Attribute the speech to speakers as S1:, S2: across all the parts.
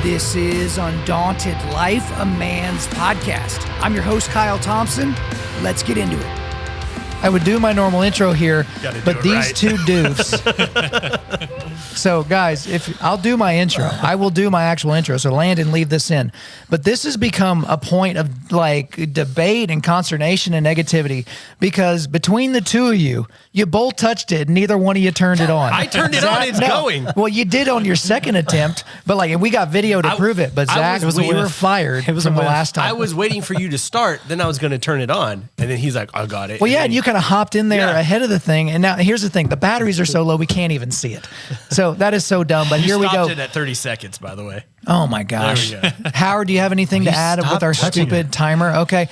S1: This is Undaunted.Life, a man's podcast. I'm your host, Kyle Thompson. Let's get into it. I would do my normal intro here, but these two doofs. So, guys, if I'll do my intro, I will do my actual intro. So, Landon, leave this in. But this has become a point of like debate and consternation and negativity because between the two of you, you both touched it. And neither one of you turned it on.
S2: I turned it on. It's going.
S1: Well, you did on your second attempt, but like, and we got video to prove it. But Zach, we were fired from the last time.
S2: I was waiting for you to start. Then I was going to turn it on, and then he's like, "I got it."
S1: Well, yeah, and you kind of hopped in there ahead of the thing. And now here's the thing: the batteries are so low we can't even see it. So that is so dumb. But here we go.
S2: Stopped it at 30 seconds, by the way.
S1: Oh my gosh, Howard, do you have anything to add with our stupid timer? Okay.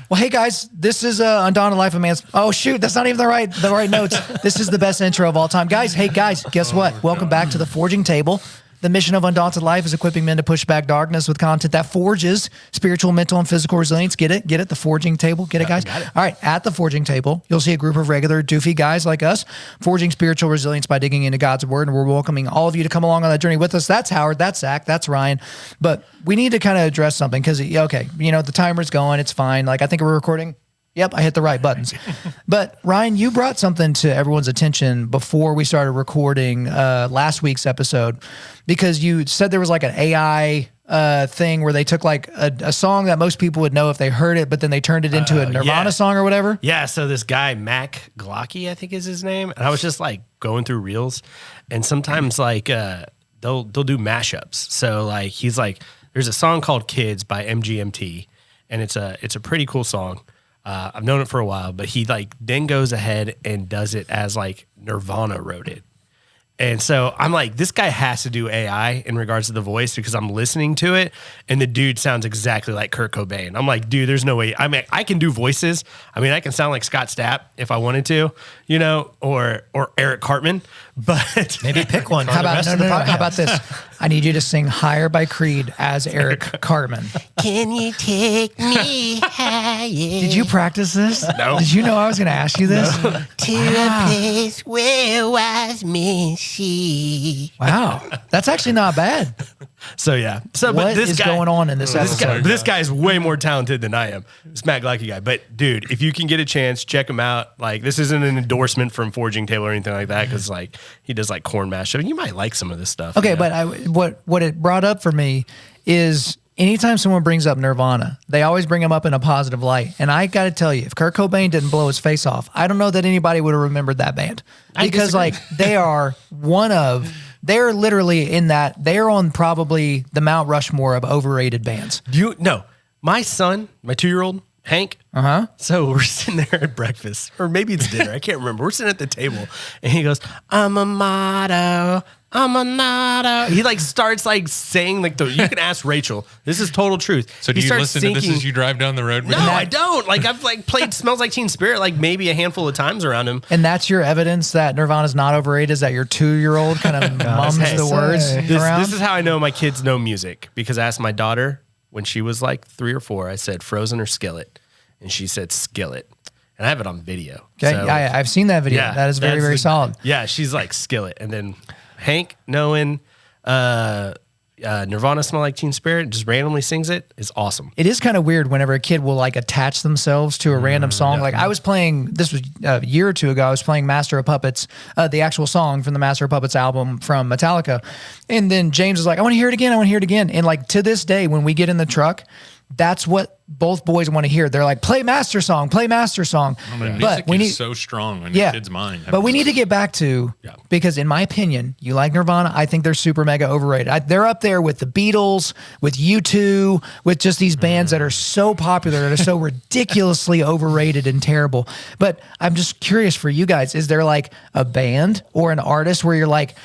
S1: Well, hey guys, this is Undaunted.Life, a man's. Oh shoot, that's not even the right notes. This is the best intro of all time, guys. Hey guys, guess what? Welcome back to the Forging Table. The mission of Undaunted.Life is equipping men to push back darkness with content that forges spiritual, mental, and physical resilience. Get it? Get it? The Forging Table. Get it, guys? Got it. All right. At the Forging Table, you'll see a group of regular doofy guys like us forging spiritual resilience by digging into God's word. And we're welcoming all of you to come along on that journey with us. That's Howard. That's Zach. That's Ryan. But we need to kind of address something because, okay, you know, the timer's going. It's fine. Like, I think we're recording. Yep, I hit the right buttons. But Ryan, you brought something to everyone's attention before we started recording last week's episode because you said there was like an AI thing where they took like a song that most people would know if they heard it, but then they turned it into a Nirvana song or whatever.
S2: Yeah, so this guy, Mac Glocky, I think is his name. And I was just like going through reels and sometimes like they'll do mashups. So like he's like, there's a song called Kids by MGMT and it's a pretty cool song. I've known it for a while, but he like then goes ahead and does it as like Nirvana wrote it. And so I'm like, this guy has to do AI in regards to the voice because I'm listening to it and the dude sounds exactly like Kurt Cobain. I'm like, dude, there's no way. I mean, I can do voices. I mean, I can sound like Scott Stapp if I wanted to, you know, or Eric Cartman, but
S1: maybe pick one. How about, how about this? I need you to sing Higher by Creed as Eric Cartman.
S2: Can you take me higher?
S1: Did you practice this?
S2: No.
S1: Did you know I was going to ask you this?
S2: No. To a place where wise men see.
S1: Wow. That's actually not bad.
S2: So, yeah. So,
S1: what
S2: but this
S1: is
S2: guy,
S1: going on in this episode?
S2: This guy is way more talented than I am. This Matt Glocky guy. But, dude, if you can get a chance, check him out. Like, this isn't an endorsement from Forging Table or anything like that because, like, he does, like, corn mashup. You might like some of this stuff.
S1: Okay,
S2: you know?
S1: But what it brought up for me is anytime someone brings up Nirvana, they always bring them up in a positive light. And I got to tell you, if Kurt Cobain didn't blow his face off, I don't know that anybody would have remembered that band. Because, like, they are they're literally in that, they're on probably the Mount Rushmore of overrated bands.
S2: My son, my 2-year-old, Hank. So we're sitting there at breakfast, or maybe it's dinner. I can't remember. We're sitting at the table, and he goes, "I'm a motto. I'm a motto." He like starts like saying like you can ask Rachel. This is total truth.
S3: So do you listen to this as you drive down the road?
S2: No, I don't. Like I've like played "Smells Like Teen Spirit" like maybe a handful of times around him.
S1: And that's your evidence that Nirvana's not overrated. Is that your 2-year-old kind of mums the words around?
S2: This is how I know my kids know music because I asked my daughter when she was like 3 or 4. I said Frozen or Skillet. And she said Skillet. And I have it on video.
S1: Okay,
S2: so,
S1: I've seen that video. That is very, very solid.
S2: Yeah, she's like Skillet. And then Hank, knowing Nirvana Smell Like Teen Spirit, just randomly sings it, is awesome.
S1: It is kind of weird whenever a kid will like attach themselves to a random song. Like I was playing, this was a year or two ago, I was playing Master of Puppets, the actual song from the Master of Puppets album from Metallica. And then James was like, I want to hear it again. I want to hear it again. And like to this day, when we get in the truck, that's what both boys want to hear. They're like, play Master Song, play Master Song.
S3: I mean, but we need so strong in the kid's mind.
S1: But we need to get back to, because in my opinion, you like Nirvana. I think they're super mega overrated. They're up there with the Beatles, with U2, with just these bands that are so popular, that are so ridiculously overrated and terrible. But I'm just curious for you guys, is there like a band or an artist where you're like,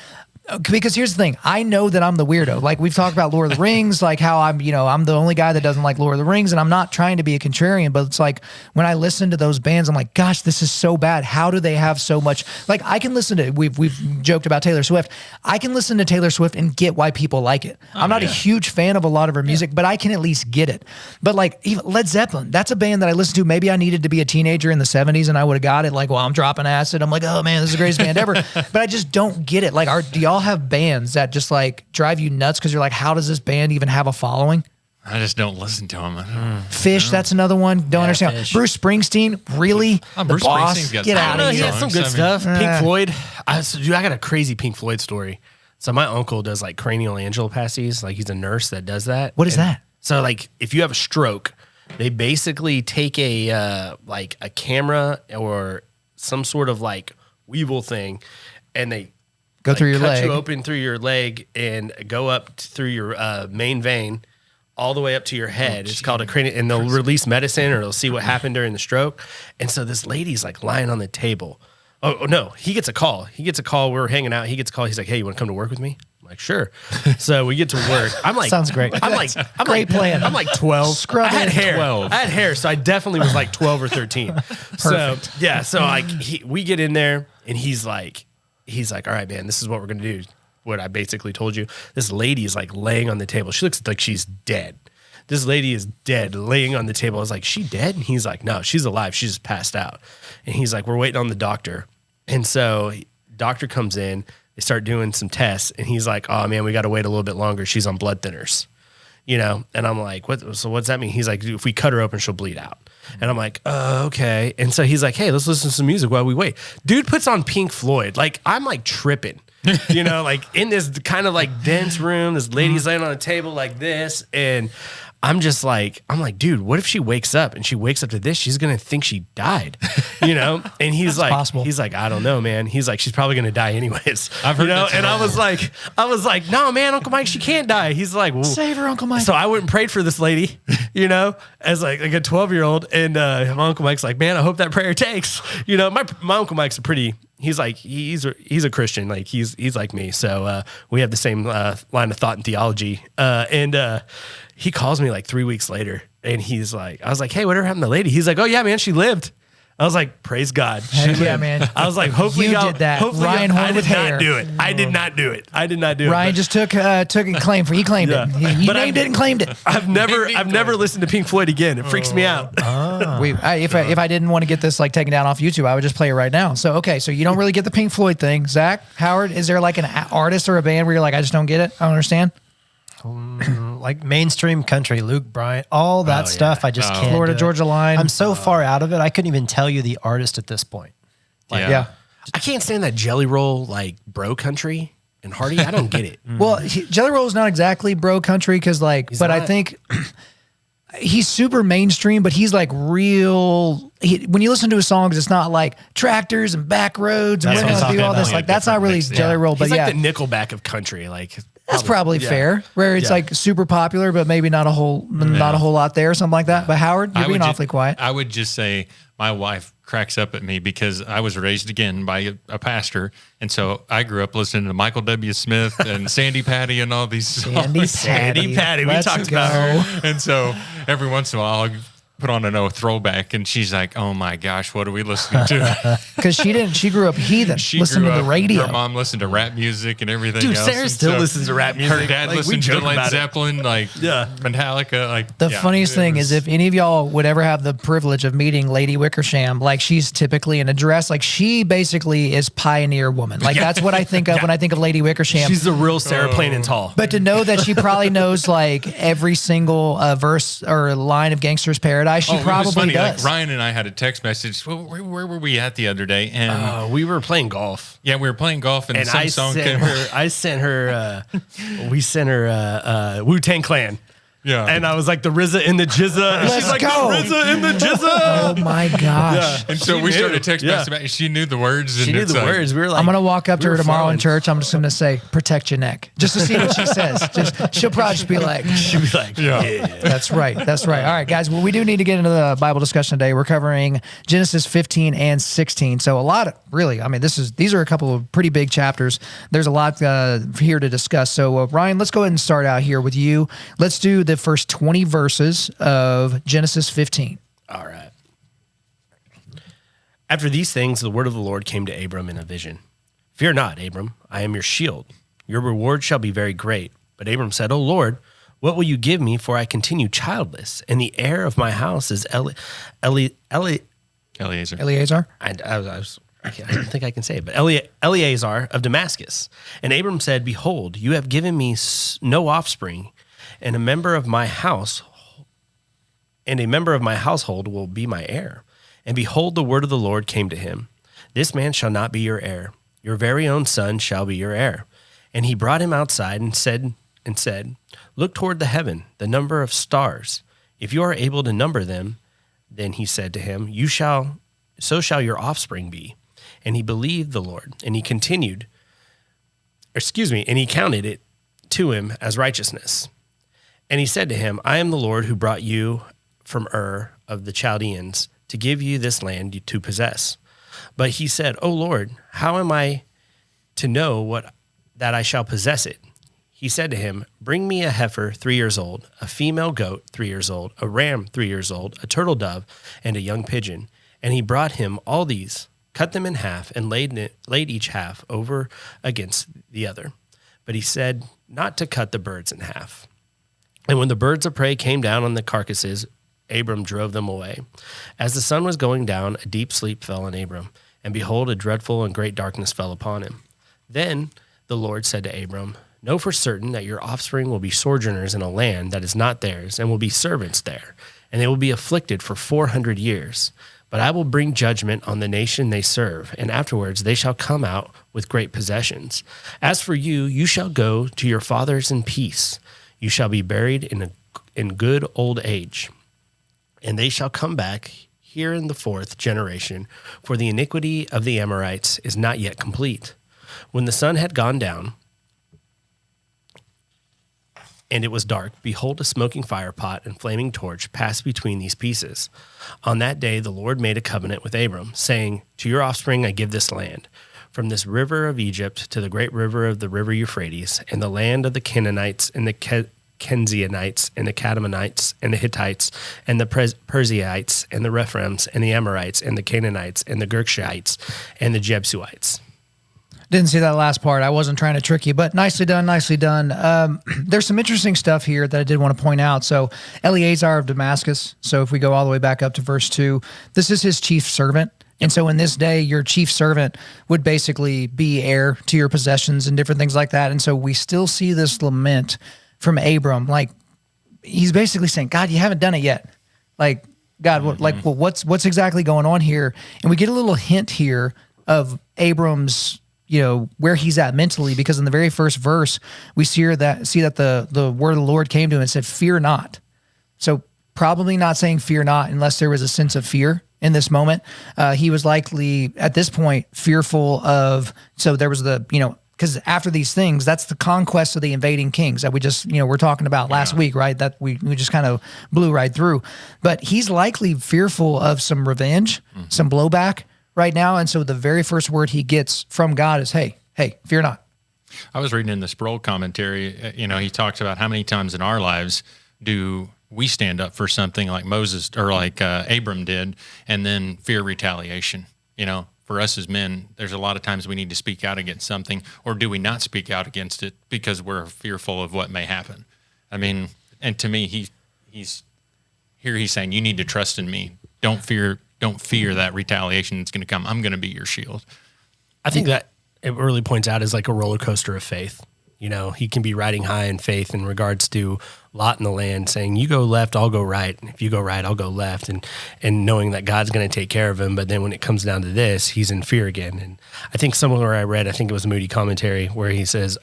S1: because here's the thing, I know that I'm the weirdo. Like we've talked about Lord of the Rings, like how I'm the only guy that doesn't like Lord of the Rings, and I'm not trying to be a contrarian, but it's like when I listen to those bands, I'm like, gosh, this is so bad. How do they have so much? Like I can listen to, we've joked about Taylor Swift. I can listen to Taylor Swift and get why people like it. I'm not a huge fan of a lot of her music, but I can at least get it. But like even Led Zeppelin, that's a band that I listened to. Maybe I needed to be a teenager in the 70s and I would have got it. Like, well, I'm dropping acid. I'm like, oh man, this is the greatest band ever. But I just don't get it. Like, do y'all y'all have bands that just like drive you nuts because you're like, how does this band even have a following?
S3: I just don't listen to them.
S1: Fish, that's another one. Don't understand.
S2: Fish.
S1: Bruce Springsteen, really?
S3: Bruce
S1: boss?
S3: Springsteen's got
S1: Get
S3: some
S1: out
S3: good
S1: of
S2: He
S1: here.
S2: has some good stuff. Pink Floyd. I got a crazy Pink Floyd story. So my uncle does like cranial angioplasties. Like he's a nurse that does that.
S1: What is that?
S2: So like if you have a stroke, they basically take a like a camera or some sort of like weevil thing, and they
S1: Go through your
S2: cut
S1: leg.
S2: you open through your leg and go up through your main vein all the way up to your head. It's called a cranial, and they'll release medicine or they'll see what happened during the stroke. And so this lady's like lying on the table. Oh no, he gets a call. We're hanging out. He gets a call. He's like, "Hey, you want to come to work with me?" I'm like, "Sure." So we get to work. I'm like,
S1: Sounds great.
S2: I'm
S1: Great plan.
S2: I'm like 12.
S1: Scrub
S2: I had
S1: in.
S2: hair.
S3: 12.
S2: I had hair, so I definitely was like 12 or 13. So yeah, so like we get in there, and he's like, "All right, man, this is what we're gonna do." What I basically told you. This lady is like laying on the table. She looks like she's dead. This lady is dead, laying on the table. I was like, "She dead?" And he's like, "No, she's alive. She just passed out." And he's like, "We're waiting on the doctor." And so doctor comes in, they start doing some tests, and he's like, "Oh man, we got to wait a little bit longer. She's on blood thinners." You know? And I'm like, "What? So what's that mean?" He's like, "If we cut her open, she'll bleed out." And I'm like, "Oh, okay." And so he's like, "Hey, let's listen to some music while we wait." Dude puts on Pink Floyd. Like, I'm like tripping, you know, like in this kind of like dense room, this lady's laying on a table like this. And I'm like, dude, what if she wakes up and she wakes up to this? She's going to think she died, you know? And he's like,
S1: possible.
S2: he's like, "I don't know, man." He's like, "She's probably going to die anyways."
S3: I've heard
S2: you know?
S3: that's
S2: And
S3: normal.
S2: I was like, "No, man, Uncle Mike, she can't die." He's like, "Well,"
S1: Save her, Uncle Mike.
S2: so I went and prayed for this lady, you know, as like a 12-year-old. And my Uncle Mike's like, "Man, I hope that prayer takes." You know, my Uncle Mike's he's like, he's a Christian. Like he's like me. So we have the same line of thought and theology. And he calls me like 3 weeks later, and he's like, I was like, "Hey, whatever happened to the lady?" He's like, "Oh yeah, man, she lived." I was like, "Praise God."
S1: Heck yeah, man.
S2: I was like, hopefully
S1: You
S2: y'all
S1: did that.
S2: Hopefully
S1: Ryan
S2: y'all-
S1: Horn
S2: I
S1: with
S2: did
S1: hair.
S2: not do it. I did not do it. I did not do it.
S1: Ryan
S2: But-
S1: just took a claim for. He claimed
S2: Yeah.
S1: it. He
S2: But
S1: named it and claimed it.
S2: I've never listened to Pink Floyd again. It freaks me out.
S1: If I didn't want to get this like taken down off YouTube, I would just play it right now. So okay, so you don't really get the Pink Floyd thing, Zach Howard. Is there like an artist or a band where you're like, I just don't get it? I don't understand.
S4: Like mainstream country, Luke Bryan, all that stuff. I just can't.
S1: Florida
S4: do it.
S1: Georgia Line.
S4: I'm so far out of it. I couldn't even tell you the artist at this point.
S1: Yeah.
S2: I can't stand that Jelly Roll like bro country and Hardy. I don't get it.
S1: Well, Jelly Roll is not exactly bro country because like, but I
S2: not.
S1: think he's super mainstream, but he's like real. When you listen to his songs, it's not like tractors and back roads and
S4: That's
S1: we're
S4: what I'm
S1: gonna do
S4: talking
S1: all this.
S4: about.
S1: Like that's not really
S3: Mix, yeah.
S1: Jelly Roll, but
S2: He's
S1: yeah,
S2: like the Nickelback of country. Like
S1: that's probably
S2: yeah.
S1: fair. Where it's
S2: Yeah.
S1: like super popular, but maybe not a whole lot there, or something like that. But Howard, you're
S3: I
S1: being
S3: would
S1: awfully quiet.
S3: I would just say my wife cracks up at me because I was raised again by a pastor, and so I grew up listening to Michael W. Smith and Sandy Patty and all these songs.
S2: Sandy Patty. We
S1: Let's
S2: talked
S1: go.
S2: about her.
S3: And so every once in a while I'll put on a throwback, and she's like, "Oh my gosh, what are we listening to?"
S1: Because she grew up heathen,
S3: She
S1: listening
S3: grew
S1: to the
S3: up-
S1: radio.
S3: Her mom listened to rap music and everything
S2: Dude,
S3: else.
S2: Sarah
S3: and
S2: still
S3: so
S2: listens to rap music.
S3: Her dad
S2: Like, we
S3: listened to
S2: joke
S3: Led
S2: about it.
S3: Zeppelin, like
S2: Yeah.
S3: Metallica. Like
S1: The
S3: yeah,
S1: funniest
S3: it
S1: thing
S3: was-
S1: is if any of y'all would ever have the privilege of meeting Lady Wickersham, like she's typically in a dress, like she basically is pioneer woman. Like that's what I think of when I think of Lady Wickersham.
S2: She's the real Sarah Plainen's Hall.
S1: But to know that she probably knows like every single verse or line of Gangster's Paradise, she
S3: Oh, it was
S1: funny
S3: funny.
S1: does.
S3: Like Ryan and I had a text message. Well, where were we at the other day? And
S2: We were playing golf.
S3: yeah, we were playing golf, and,
S2: And
S3: some
S2: I
S3: song
S2: sent
S3: came.
S2: her. I sent her. We sent her Wu-Tang Clan.
S3: Yeah,
S2: And I was like, the RZA and the Jizza. And
S1: Let's
S2: she's like,
S1: go.
S2: the RZA and the
S1: Oh
S2: Jizza.
S1: my gosh.
S3: and so
S2: She
S3: we
S2: knew.
S3: started text
S2: Yeah.
S3: messaging. She knew the words.
S2: She
S3: and
S2: knew
S3: it's
S2: the
S3: like-
S2: words. We were like,
S1: I'm gonna walk up to
S2: we
S1: her
S2: were
S1: tomorrow in
S2: flowing.
S1: church. I'm just gonna say, "Protect your neck," just to see what she says. She'll probably just be like,
S2: She'd be like, yeah.
S1: That's right. That's right. All right, guys. Well, we do need to get into the Bible discussion today. We're covering Genesis 15 and 16. So a lot of really, I mean, these are a couple of pretty big chapters. There's a lot here to discuss. So Ryan, let's go ahead and start out here with you. Let's do the first 20 verses of Genesis 15.
S2: All right. After these things, the word of the Lord came to Abram in a vision. "Fear not, Abram, I am your shield. Your reward shall be very great." But Abram said, "O Lord, what will you give me, for I continue childless, and the heir of my house is
S3: Eliezer.
S1: Eleazar.
S2: I I don't think I can say it, but Eleazar of Damascus. And Abram said, "Behold, you have given me no offspring, and a member of my household will be my heir. And behold, the word of the Lord came to him: This man shall not be your heir. Your very own son shall be your heir." And he brought him outside and said, "Look toward the heaven, the number of stars. If you are able to number them." Then he said to him, "So shall your offspring be." And he believed the Lord, and he counted it to him as righteousness. And he said to him, "I am the Lord who brought you from Ur of the Chaldeans to give you this land to possess." But he said, "O Lord, how am I to know that I shall possess it?" He said to him, "Bring me a heifer 3 years old, a female goat 3 years old, a ram 3 years old, a turtle dove, and a young pigeon." And he brought him all these, cut them in half, and laid each half over against the other. But he said not to cut the birds in half. And when the birds of prey came down on the carcasses, Abram drove them away. As the sun was going down, a deep sleep fell on Abram, and behold, a dreadful and great darkness fell upon him. Then the Lord said to Abram, "Know for certain that your offspring will be sojourners in a land that is not theirs, and will be servants there, and they will be afflicted for 400 years. But I will bring judgment on the nation they serve, and afterwards they shall come out with great possessions. As for you, you shall go to your fathers in peace. You shall be buried in good old age. And they shall come back here in the 4th generation, for the iniquity of the Amorites is not yet complete." When the sun had gone down, and it was dark, behold, a smoking firepot and flaming torch passed between these pieces. On that day the Lord made a covenant with Abram, saying, "To your offspring I give this land, from this river of Egypt to the great river of the river Euphrates, and the land of the Canaanites and the Kenzianites and the Kadmonites and the Hittites and the Perizzites and the Rephaims and the Amorites and the Canaanites and the Girgashites and the Jebusites."
S1: Didn't see that last part. I wasn't trying to trick you, but nicely done, nicely done. There's some interesting stuff here that I did want to point out. So Eleazar of Damascus. So if we go all the way back up to verse 2, this is his chief servant. And so in this day, your chief servant would basically be heir to your possessions and different things like that. And so we still see this lament from Abram. Like, he's basically saying, "God, you haven't done it yet. Like, God, what's exactly going on here?" And we get a little hint here of Abram's, where he's at mentally, because in the very first verse, we see that the word of the Lord came to him and said, "Fear not." So probably not saying fear not unless there was a sense of fear in this moment. He was likely at this point fearful of, so there was because after these things, that's the conquest of the invading kings that we just, we're talking about last week, right? That we just kind of blew right through. But he's likely fearful of some revenge, some blowback right now. And so the very first word he gets from God is, hey, fear not.
S3: I was reading in the Sproul commentary, he talks about how many times in our lives do we stand up for something like Moses or like Abram did, and then fear retaliation. For us as men, there's a lot of times we need to speak out against something, or do we not speak out against it because we're fearful of what may happen? I mean, and to me, he's saying, you need to trust in me. Don't fear that retaliation that's going to come. I'm going to be your shield.
S2: I think that it really points out as like a roller coaster of faith. He can be riding high in faith in regards to Lot in the land, saying, "You go left, I'll go right. And if you go right, I'll go left." And knowing that God's going to take care of him. But then when it comes down to this, he's in fear again. And I think somewhere I read, I think it was a Moody commentary, where he says,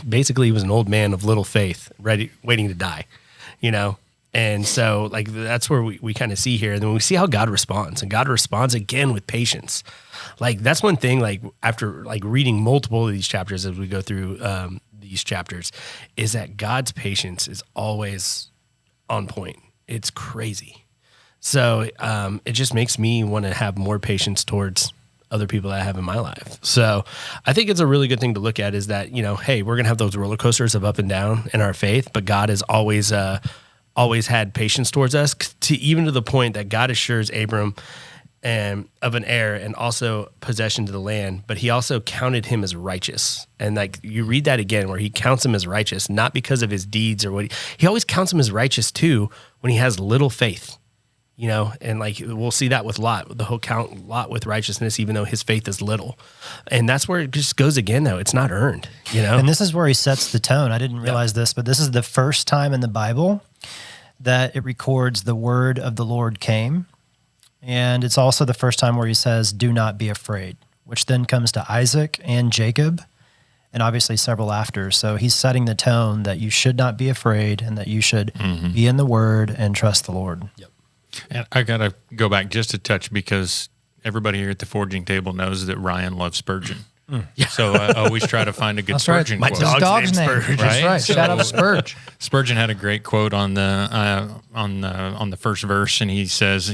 S2: basically he was an old man of little faith, waiting to die, And so like that's where we kind of see here. And then we see how God responds, and God responds again with patience. Like that's one thing, like after like reading multiple of these chapters as we go through these chapters, is that God's patience is always on point. It's crazy. So it just makes me want to have more patience towards other people that I have in my life. So I think it's a really good thing to look at, is that, hey, we're going to have those roller coasters of up and down in our faith, but God has always had patience towards us, even to the point that God assures Abram of an heir and also possession to the land, but he also counted him as righteous. And like you read that again, where he counts him as righteous, not because of his deeds or what he always counts him as righteous too when he has little faith. you know, and like we'll see that with Lot, the whole count Lot with righteousness, even though his faith is little. And that's where it just goes again, though. It's not earned, you know?
S4: And this is where he sets the tone. I didn't realize this, but this is the first time in the Bible that it records the word of the Lord came. And it's also the first time where he says, do not be afraid, which then comes to Isaac and Jacob, and obviously several after. So he's setting the tone that you should not be afraid and that you should be in the word and trust the Lord.
S2: Yep.
S3: And I got to go back just a touch because everybody here at the forging table knows that Ryan loves Spurgeon. Yeah. So I always try to find a good Spurgeon
S1: My
S3: quote.
S1: dog's name.
S2: Spurge.
S1: That's right.
S3: So-
S1: Shout out to Spurge.
S3: Spurgeon had a great quote on the first verse, and he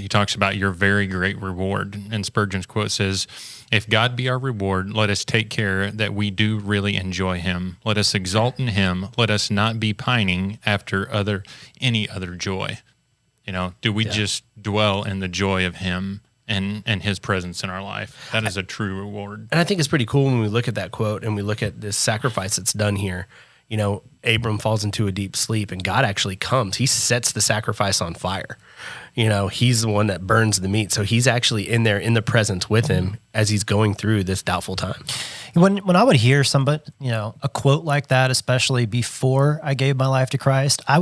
S3: talks about your very great reward. And Spurgeon's quote says, "If God be our reward, let us take care that we do really enjoy Him. Let us exalt in Him. Let us not be pining after any other joy." You know, do we just dwell in the joy of Him and His presence in our life? That is a true reward.
S2: And I think it's pretty cool when we look at that quote and we look at this sacrifice that's done here. You know, Abram falls into a deep sleep and God actually comes. He sets the sacrifice on fire. You know, he's the one that burns the meat. So he's actually in there in the presence with him as he's going through this doubtful time.
S4: When I would hear somebody, you know, a quote like that, especially before I gave my life to Christ, I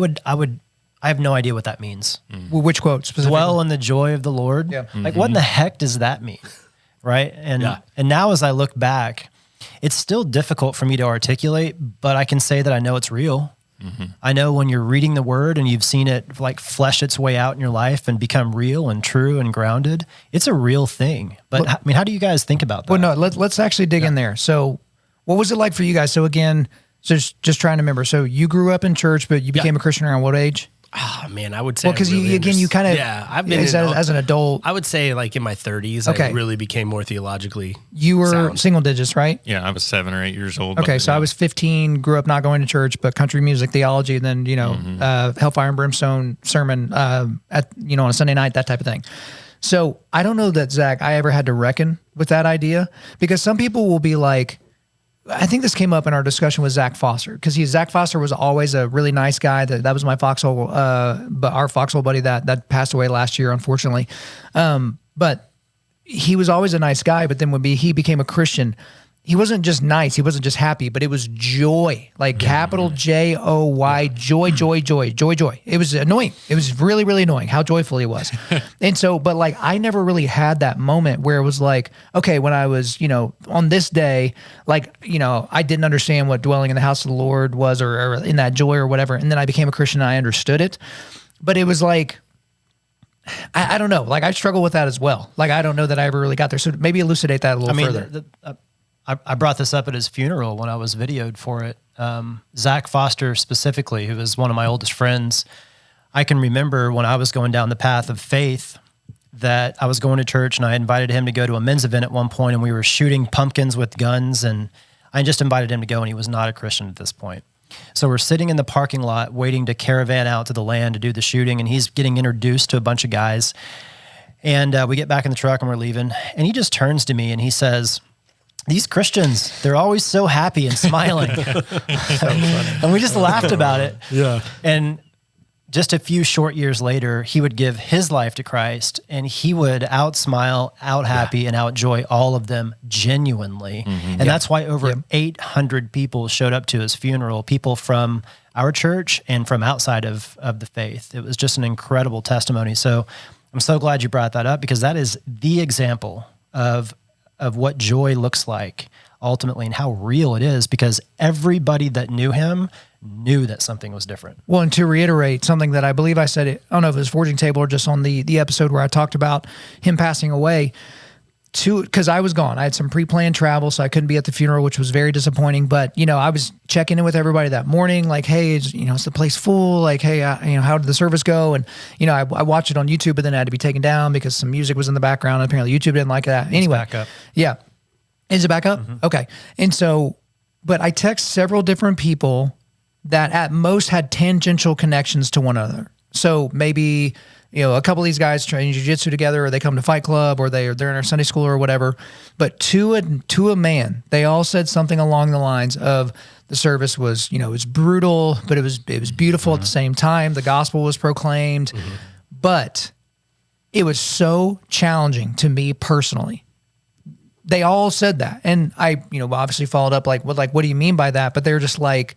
S4: have no idea what that means.
S1: Well, which quote specifically?
S4: Dwell in the joy of the Lord.
S1: Yeah.
S4: Like, what in the heck does that mean? Right. And now as I look back, it's still difficult for me to articulate, but I can say that I know it's real. I know when you're reading the word and you've seen it like flesh its way out in your life and become real and true and grounded, it's a real thing. But I mean, how do you guys think about that?
S1: Well, no, let's actually dig in there. So what was it like for you guys? So again, just trying to remember. So you grew up in church, but you became a Christian around what age?
S2: Oh, man, I would say.
S1: Well, because you kind of,
S2: I've been
S1: as an adult.
S2: I would say like in my 30s, I really became more theologically.
S1: You were
S2: sound.
S1: single digits, right?
S3: Yeah, I was 7 or 8 years old.
S1: Okay, so I was 15, grew up not going to church, but country music, theology, and then, you know, Hellfire and Brimstone sermon on a Sunday night, that type of thing. So I don't know that, Zach, I ever had to reckon with that idea, because some people will be like, I think this came up in our discussion with Zach Foster, because Zach Foster was always a really nice guy. That was my foxhole, but our foxhole buddy that passed away last year, unfortunately. But he was always a nice guy. But then when he became a Christian, he wasn't just nice. He wasn't just happy, but it was joy, like capital Joy, joy. It was annoying. It was really, really annoying how joyful he was. And so, but like, I never really had that moment where it was like, okay, when I was, you know, on this day, like, you know, I didn't understand what dwelling in the house of the Lord was, or in that joy or whatever. And then I became a Christian and I understood it. But it was like, I don't know. Like, I struggle with that as well. Like, I don't know that I ever really got there. So maybe elucidate that a little further.
S4: I brought this up at his funeral when I was videoed for it. Zach Foster specifically, who was one of my oldest friends, I can remember when I was going down the path of faith that I was going to church and I invited him to go to a men's event at one point, and we were shooting pumpkins with guns, and I just invited him to go, and he was not a Christian at this point. So we're sitting in the parking lot waiting to caravan out to the land to do the shooting, and he's getting introduced to a bunch of guys. And we get back in the truck and we're leaving, and he just turns to me and he says, "These Christians, they're always so happy and smiling." And we just laughed about it.
S2: Yeah.
S4: And just a few short years later, he would give his life to Christ, and he would outsmile, out happy, and outjoy all of them genuinely. And that's why over 800 people showed up to his funeral, people from our church and from outside of the faith. It was just an incredible testimony. So I'm so glad you brought that up, because that is the example of what joy looks like ultimately and how real it is, because everybody that knew him knew that something was different.
S1: Well, and to reiterate something that I believe I said, I don't know if it was Forging Table or just on the episode where I talked about him passing away, because I was gone. I had some pre-planned travel, so I couldn't be at the funeral, which was very disappointing. But, you know, I was checking in with everybody that morning, like, hey, is the place full? Like, hey, how did the service go? And, you know, I watched it on YouTube, but then it had to be taken down because some music was in the background. And apparently YouTube didn't like that. Anyway.
S4: It's back up.
S1: Yeah. Is it back up? Okay. And so, but I text several different people that at most had tangential connections to one another. So maybe, you know, a couple of these guys train jiu-jitsu together, or they come to Fight Club, or they're in our Sunday school or whatever. But to a man, they all said something along the lines of, the service was, you know, it was brutal, but it was beautiful at the same time. The gospel was proclaimed, but it was so challenging to me personally. They all said that. And I, obviously followed up what do you mean by that? But they were just like,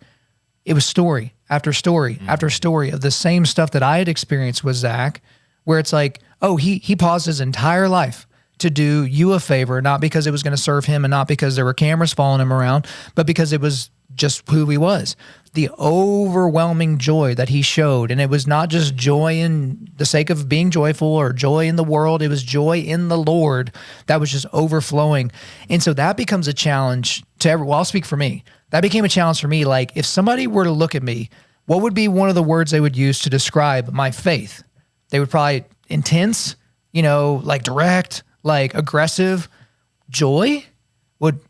S1: it was story after story after story of the same stuff that I had experienced with Zach, where it's like, oh, he paused his entire life to do you a favor, not because it was going to serve him and not because there were cameras following him around, but because it was just who he was. The overwhelming joy that he showed. And it was not just joy in the sake of being joyful or joy in the world. It was joy in the Lord that was just overflowing. And so that becomes a challenge to everyone. Well, I'll speak for me. That became a challenge for me. Like, if somebody were to look at me, what would be one of the words they would use to describe my faith? They would probably intense, like direct, like aggressive, joy.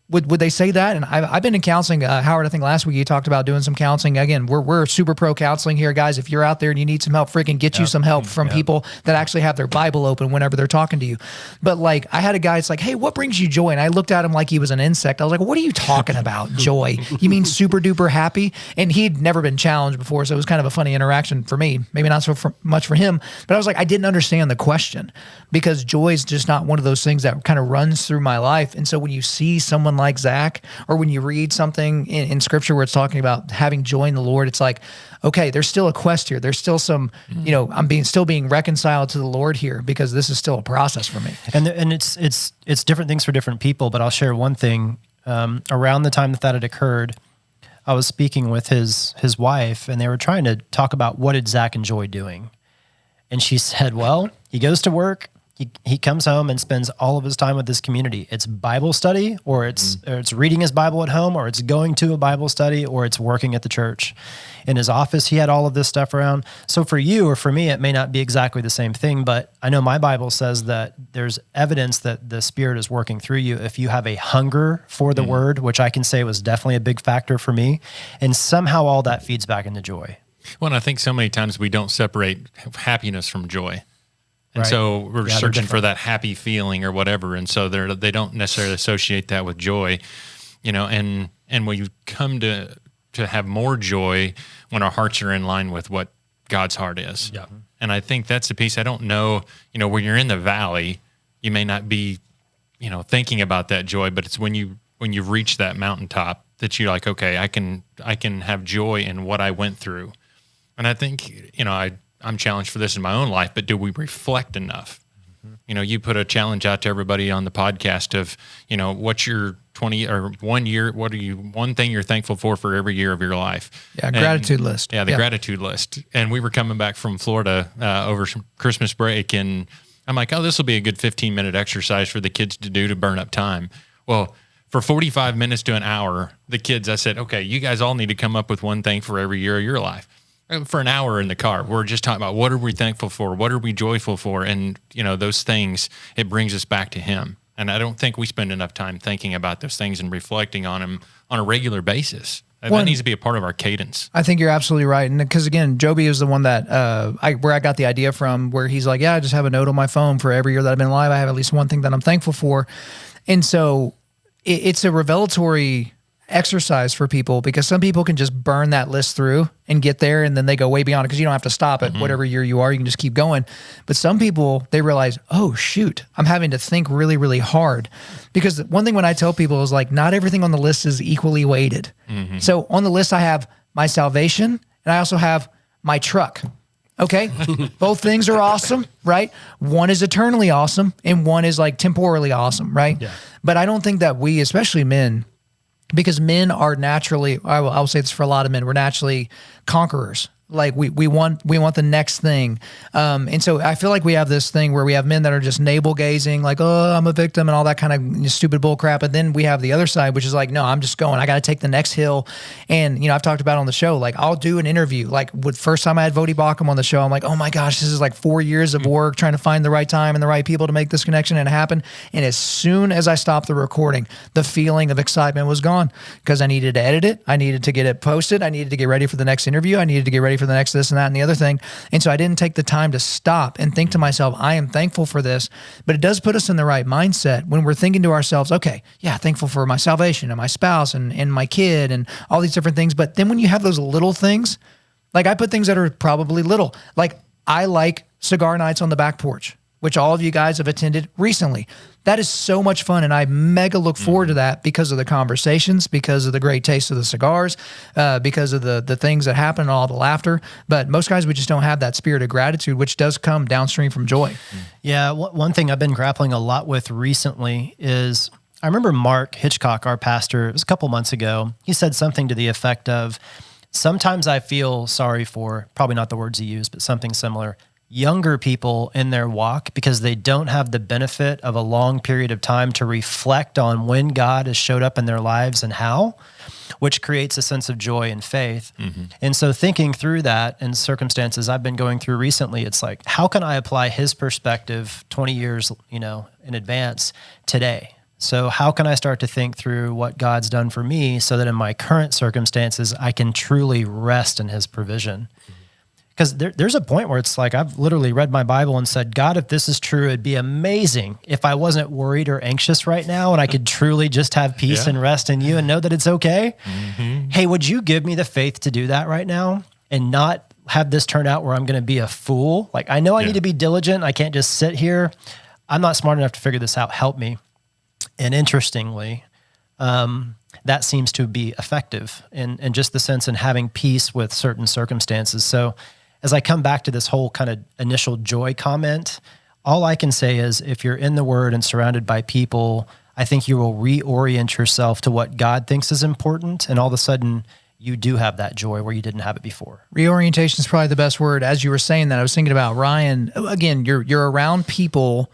S1: Would they say that? And I've been in counseling. Howard, I think last week you talked about doing some counseling. Again, we're super pro counseling here, guys. If you're out there and you need some help, freaking get you some help from people that actually have their Bible open whenever they're talking to you. But like, I had a guy, it's like, hey, what brings you joy? And I looked at him like he was an insect. I was like, what are you talking about? Joy? You mean super duper happy? And he'd never been challenged before, so it was kind of a funny interaction for me. Maybe not so much for him, but I was like, I didn't understand the question, because joy is just not one of those things that kind of runs through my life. And so when you see someone like Zach, or when you read something in scripture where it's talking about having joy in the Lord, it's like, okay, there's still a quest here. There's still some, I'm still being reconciled to the Lord here, because this is still a process for me.
S4: And it's different things for different people, but I'll share one thing. Around the time that had occurred, I was speaking with his wife, and they were trying to talk about what did Zach enjoy doing. And she said, well, he goes to work, he comes home and spends all of his time with his community. It's Bible study, or it's reading his Bible at home, or it's going to a Bible study, or it's working at the church. In his office, he had all of this stuff around. So for you or for me, it may not be exactly the same thing, but I know my Bible says that there's evidence that the Spirit is working through you if you have a hunger for the Word, which I can say was definitely a big factor for me. And somehow all that feeds back into joy.
S3: Well, and I think so many times we don't separate happiness from joy. And
S4: Right.
S3: so we're searching for
S4: different.
S3: that happy feeling or whatever. And so they don't necessarily associate that with joy, and we come to have more joy when our hearts are in line with what God's heart is.
S2: Yeah.
S3: And I think that's the piece. I don't know, when you're in the valley, you may not be, thinking about that joy, but it's when you've reached that mountaintop that you're like, okay, I can have joy in what I went through. And I think, I'm challenged for this in my own life, but do we reflect enough? You put a challenge out to everybody on the podcast of, what's your 20 or 1 year, one thing you're thankful for every year of your life?
S1: Yeah, gratitude list.
S3: Yeah, the gratitude list. And we were coming back from Florida over some Christmas break, and I'm like, oh, this will be a good 15-minute exercise for the kids to do to burn up time. Well, for 45 minutes to an hour, the kids, I said, okay, you guys all need to come up with one thing for every year of your life. For an hour in the car, we're just talking about what are we thankful for? What are we joyful for? And, those things, it brings us back to Him. And I don't think we spend enough time thinking about those things and reflecting on them on a regular basis. And that needs to be a part of our cadence.
S1: I think you're absolutely right. And because again, Joby is the one that where I got the idea from, where he's like, yeah, I just have a note on my phone for every year that I've been alive. I have at least one thing that I'm thankful for. And so it's a revelatory exercise for people, because some people can just burn that list through and get there, and then they go way beyond it, because you don't have to stop at whatever year you are. You can just keep going. But some people, they realize, oh shoot, I'm having to think really, really hard. Because one thing when I tell people is like, not everything on the list is equally weighted. So on the list, I have my salvation, and I also have my truck. Okay. Both things are awesome, right? One is eternally awesome, and one is like temporally awesome, right?
S2: Yeah.
S1: But I don't think that we, especially men, because men are naturally, I'll say this for a lot of men, we're naturally conquerors. Like we want the next thing. And so I feel like we have this thing where we have men that are just navel gazing, like, oh, I'm a victim and all that kind of stupid bull crap. And then we have the other side, which is like, no, I'm just going, I got to take the next hill. And, I've talked about on the show, like I'll do an interview. Like with first time I had Vody Bacham on the show, I'm like, oh my gosh, this is like 4 years of work trying to find the right time and the right people to make this connection and happen. And as soon as I stopped the recording, the feeling of excitement was gone, because I needed to edit it. I needed to get it posted. I needed to get ready for the next interview. I needed to get ready for the next this and that and the other thing. And so I didn't take the time to stop and think to myself, I am thankful for this. But it does put us in the right mindset when we're thinking to ourselves, okay, yeah, thankful for my salvation and my spouse and my kid and all these different things. But then when you have those little things, like I put things that are probably little, like I like cigar nights on the back porch which all of you guys have attended recently. That is so much fun, and I mega look forward to that because of the conversations, because of the great taste of the cigars, because of the things that happen and all the laughter. But most guys, we just don't have that spirit of gratitude, which does come downstream from joy.
S4: Yeah, one thing I've been grappling a lot with recently is I remember Mark Hitchcock, our pastor, it was a couple months ago, he said something to the effect of, sometimes I feel sorry for, probably not the words he used, but something similar, younger people in their walk because they don't have the benefit of a long period of time to reflect on when God has showed up in their lives and how, which creates a sense of joy and faith. And so thinking through that and circumstances I've been going through recently, it's like, how can I apply his perspective 20 years, in advance today? So how can I start to think through what God's done for me so that in my current circumstances, I can truly rest in his provision? Because there's a point where it's like, I've literally read my Bible and said, God, if this is true, it'd be amazing if I wasn't worried or anxious right now and I could truly just have peace and rest in you and know that it's okay. Hey, would you give me the faith to do that right now and not have this turn out where I'm going to be a fool? Like, I know I need to be diligent. I can't just sit here. I'm not smart enough to figure this out. Help me. And interestingly, that seems to be effective in just the sense in having peace with certain circumstances. So as I come back to this whole kind of initial joy comment, all I can say is if you're in the Word and surrounded by people, I think you will reorient yourself to what God thinks is important. And all of a sudden, you do have that joy where you didn't have it before.
S1: Reorientation is probably the best word. As you were saying that, I was thinking about Ryan. Again, you're around people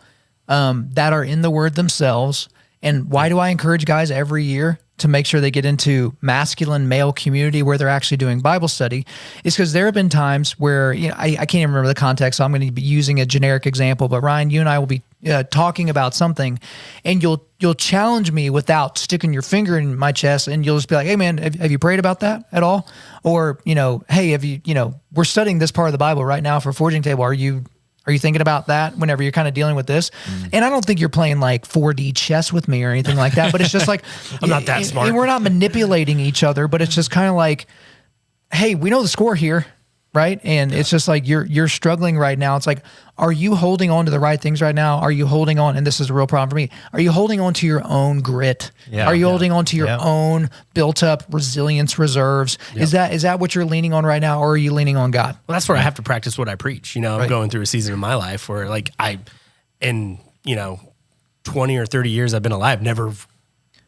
S1: that are in the Word themselves. And why do I encourage guys every year to make sure they get into masculine male community where they're actually doing Bible study? Is because there have been times where, I can't even remember the context, so I'm going to be using a generic example, but Ryan, you and I will be talking about something, and you'll challenge me without sticking your finger in my chest, and you'll just be like, hey man, have you prayed about that at all? Or, hey, have you, we're studying this part of the Bible right now for Forging Table. Are you thinking about that whenever you're kind of dealing with this? And I don't think you're playing like 4D chess with me or anything like that, but it's just like,
S2: I'm not that smart.
S1: And we're not manipulating each other, but it's just kind of like, hey, we know the score here, right? And it's just like, you're struggling right now. It's like, are you holding on to the right things right now? Are you holding on? And this is a real problem for me. Are you holding on to your own grit? Are you holding on to your own built up resilience reserves? Is that what you're leaning on right now? Or are you leaning on God?
S2: Well, that's where I have to practice what I preach. I'm going through a season of my life where like 20 or 30 years I've been alive, never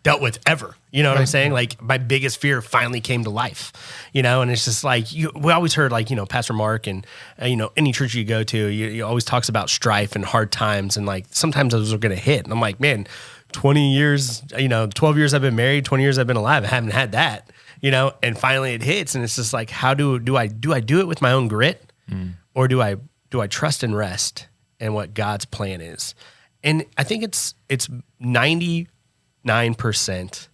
S2: dealt with ever. You know what I'm saying? Like my biggest fear finally came to life, and it's just like, we always heard like, Pastor Mark and, any church you go to, you always talks about strife and hard times. And like, sometimes those are going to hit. And I'm like, man, 20 years, 12 years I've been married, 20 years I've been alive. I haven't had that, and finally it hits. And it's just like, how do I do it with my own grit? Or do I trust and rest in what God's plan is? And I think it's 99%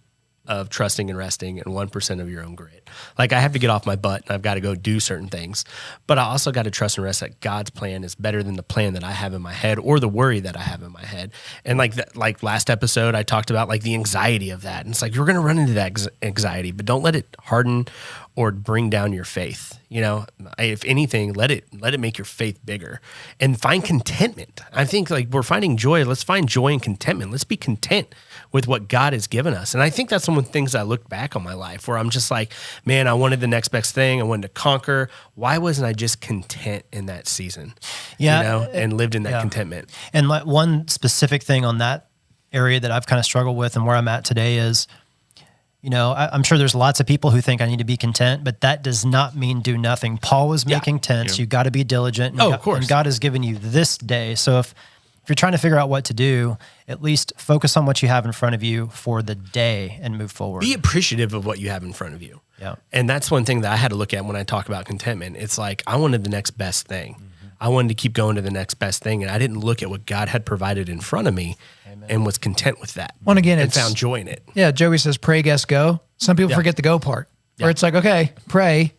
S2: of trusting and resting and 1% of your own grit. Like I have to get off my butt and I've got to go do certain things, but I also got to trust and rest that God's plan is better than the plan that I have in my head or the worry that I have in my head. And like last episode, I talked about like the anxiety of that. And it's like, you're going to run into that anxiety, but don't let it harden or bring down your faith. If anything, let it make your faith bigger and find contentment. I think like we're finding joy. Let's find joy and contentment. Let's be content with what God has given us. And I think that's one of the things I look back on my life where I'm just like, man, I wanted the next best thing. I wanted to conquer. Why wasn't I just content in that season? And lived in that contentment.
S4: And one specific thing on that area that I've kind of struggled with and where I'm at today is, I'm sure there's lots of people who think I need to be content, but that does not mean do nothing. Paul was making tents. You got to be diligent.
S2: Of course.
S4: And God has given you this day. So if you're trying to figure out what to do, at least focus on what you have in front of you for the day and move forward.
S2: Be appreciative of what you have in front of you.
S4: Yeah.
S2: And that's one thing that I had to look at when I talk about contentment. It's like, I wanted the next best thing. I wanted to keep going to the next best thing. And I didn't look at what God had provided in front of me and was content with that.
S1: Well, again,
S2: and found joy in it.
S1: Yeah. Joey says, pray, guess, go. Some people forget the go part where it's like, okay, pray,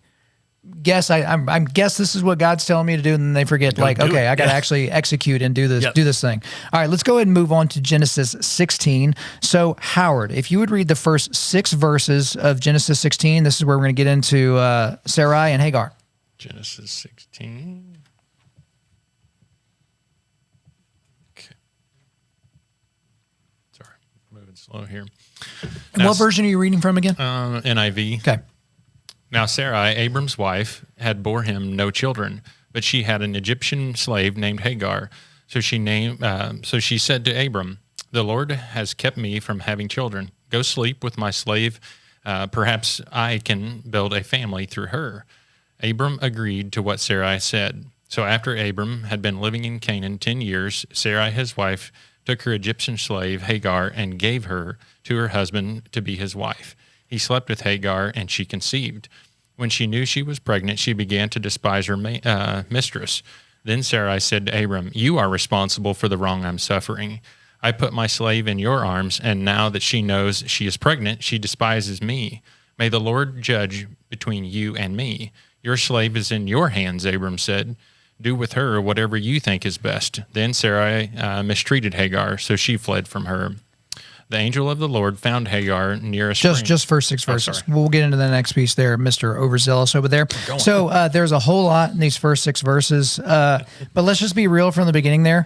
S1: guess I guess this is what God's telling me to do. And then they forget I got to actually execute and do this thing. All right, let's go ahead and move on to Genesis 16. So Howard, if you would read the first 6 verses of Genesis 16, this is where we're going to get into Sarai and Hagar.
S3: Genesis 16. moving slow here.
S1: And what version are you reading from again?
S3: NIV.
S1: Okay.
S3: Now Sarai, Abram's wife, had bore him no children, but she had an Egyptian slave named Hagar. So she said to Abram, "The Lord has kept me from having children. Go sleep with my slave. Perhaps I can build a family through her." Abram agreed to what Sarai said. So after Abram had been living in Canaan 10 years, Sarai, his wife, took her Egyptian slave Hagar and gave her to her husband to be his wife. He slept with Hagar, and she conceived. When she knew she was pregnant, she began to despise her mistress. Then Sarai said to Abram, "You are responsible for the wrong I'm suffering. I put my slave in your arms, and now that she knows she is pregnant, she despises me. May the Lord judge between you and me. Your slave is in your hands," Abram said. "Do with her whatever you think is best." Then Sarai mistreated Hagar, so she fled from her. The angel of the Lord found Hagar near a spring.
S1: Just first 6 verses. We'll get into the next piece there, Mr. Overzealous over there. So there's a whole lot in these first 6 verses, but let's just be real from the beginning there.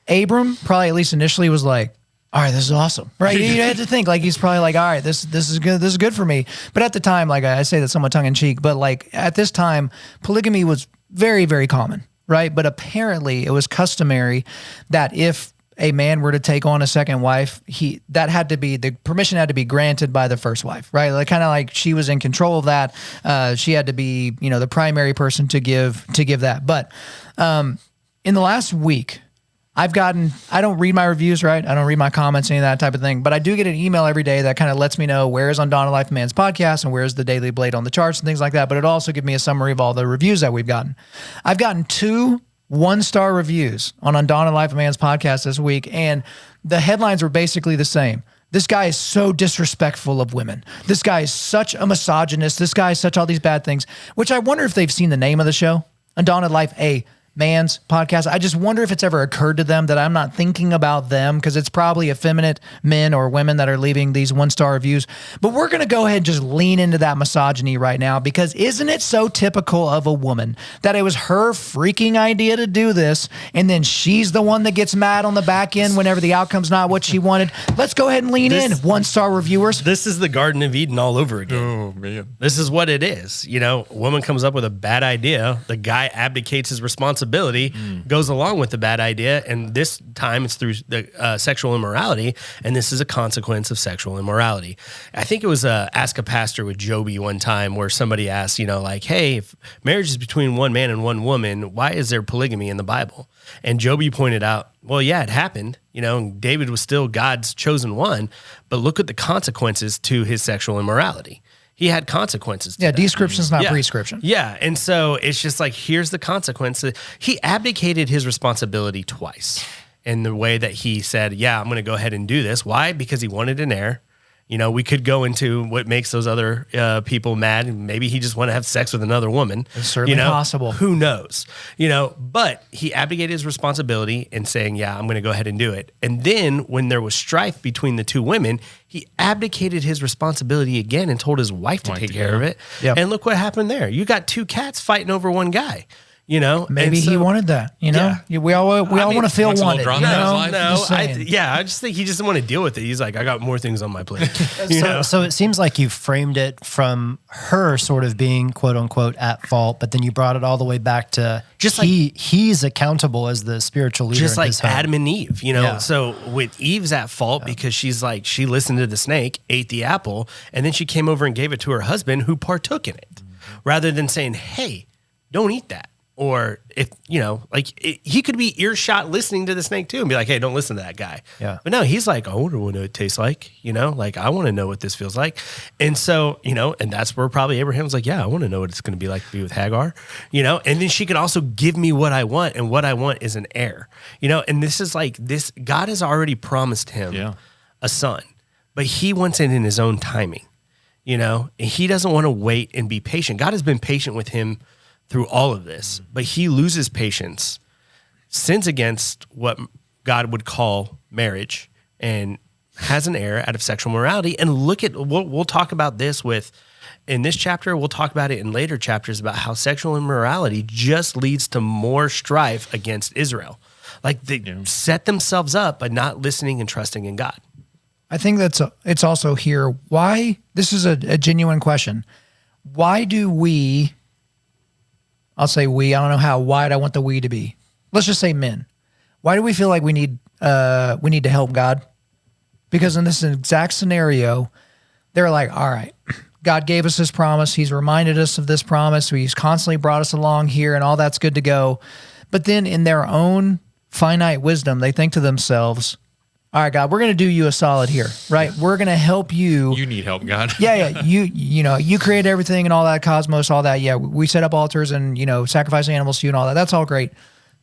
S1: Abram probably at least initially was like, all right, this is awesome, right? You had to think like he's probably like, all right, this is good. This is good for me. But at the time, like I say that somewhat tongue in cheek, but like at this time, polygamy was very, very common, right? But apparently it was customary that if a man were to take on a second wife, the permission had to be granted by the first wife, right? Like kind of like she was in control of that. She had to be, the primary person to give that. But in the last week, I don't read my reviews, right? I don't read my comments, any of that type of thing, but I do get an email every day that kind of lets me know where is Undaunted.Life Man's podcast and where's the Daily Blade on the charts and things like that. But it also gives me a summary of all the reviews that we've gotten. I've gotten 2 1-star reviews on Undaunted.Life Man's podcast this week, and the headlines were basically the same. This guy is so disrespectful of women. This guy is such a misogynist. This guy is such all these bad things, which I wonder if they've seen the name of the show, Undaunted.Life, a Man's podcast. I just wonder if it's ever occurred to them that I'm not thinking about them because it's probably effeminate men or women that are leaving these 1-star reviews. But we're going to go ahead and just lean into that misogyny right now because isn't it so typical of a woman that it was her freaking idea to do this and then she's the one that gets mad on the back end whenever the outcome's not what she wanted? Let's go ahead and lean in, 1-star reviewers.
S2: This is the Garden of Eden all over again.
S3: Oh, man.
S2: This is what it is. A woman comes up with a bad idea. The guy abdicates his responsibility, goes along with the bad idea, and this time it's through the sexual immorality, and this is a consequence of sexual immorality. I think it was Ask a Pastor with Joby one time where somebody asked, hey, if marriage is between one man and one woman, why is there polygamy in the Bible? And Joby pointed out, well, yeah, it happened. David was still God's chosen one, but look at the consequences to his sexual immorality. He had consequences.
S1: Yeah, description is not prescription.
S2: Yeah, and so it's just like, here's the consequence. He abdicated his responsibility twice in the way that he said, yeah, I'm going to go ahead and do this. Why? Because he wanted an heir. We could go into what makes those other people mad. And maybe he just want to have sex with another woman.
S1: It's certainly possible.
S2: Who knows? But he abdicated his responsibility in saying, yeah, I'm going to go ahead and do it. And then when there was strife between the 2 women, he abdicated his responsibility again and told his wife to take care of it.
S1: Yep.
S2: And look what happened there. You got 2 cats fighting over one guy.
S1: Maybe he wanted that. We all want to feel wanted.
S2: I just think he just didn't want to deal with it. He's like, I got more things on my plate.
S4: So it seems like you framed it from her sort of being quote unquote at fault, but then you brought it all the way back to just he's accountable as the spiritual leader.
S2: Just
S4: in
S2: like
S4: his home.
S2: Adam and Eve, So with Eve's at fault because she's like, she listened to the snake, ate the apple, and then she came over and gave it to her husband who partook in it, rather than saying, hey, don't eat that. Or if, he could be earshot listening to the snake too and be like, hey, don't listen to that guy.
S4: Yeah.
S2: But no, he's like, I wonder what it tastes like, like I want to know what this feels like. And so, and that's where probably Abraham's like, yeah, I want to know what it's going to be like to be with Hagar, and then she could also give me what I want. And what I want is an heir, and this is like this, God has already promised him a son, but he wants it in his own timing, and he doesn't want to wait and be patient. God has been patient with him through all of this, but he loses patience, sins against what God would call marriage, and has an heir out of sexual morality. And look at, we'll talk about this in this chapter, we'll talk about it in later chapters about how sexual immorality just leads to more strife against Israel. Like they set themselves up by not listening and trusting in God.
S1: I think it's also here. Why, this is a genuine question. Why do we, I'll say we, I don't know how wide I want the we to be. Let's just say men. Why do we feel like we need to help God? Because in this exact scenario, they're like, all right, God gave us this promise. He's reminded us of this promise. He's constantly brought us along here and all that's good to go. But then in their own finite wisdom, they think to themselves, all right, God, we're going to do you a solid here, right? We're going to help you.
S3: You need help, God.
S1: Yeah. You create everything and all that, cosmos, all that. Yeah. We set up altars and, sacrifice animals to you and all that. That's all great.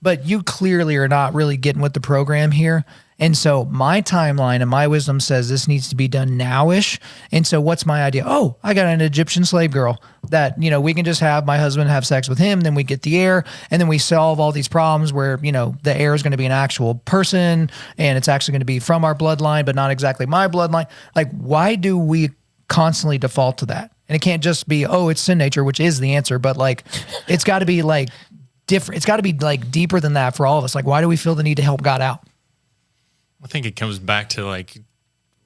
S1: But you clearly are not really getting with the program here. And so my timeline and my wisdom says this needs to be done now-ish. And so what's my idea? Oh, I got an Egyptian slave girl that, we can just have my husband have sex with him. Then we get the heir and then we solve all these problems where, the heir is going to be an actual person and it's actually going to be from our bloodline, but not exactly my bloodline. Like, why do we constantly default to that? And it can't just be, oh, it's sin nature, which is the answer, but like, it's got to be like different. It's got to be like deeper than that for all of us. Like, why do we feel the need to help God out?
S3: I think it comes back to like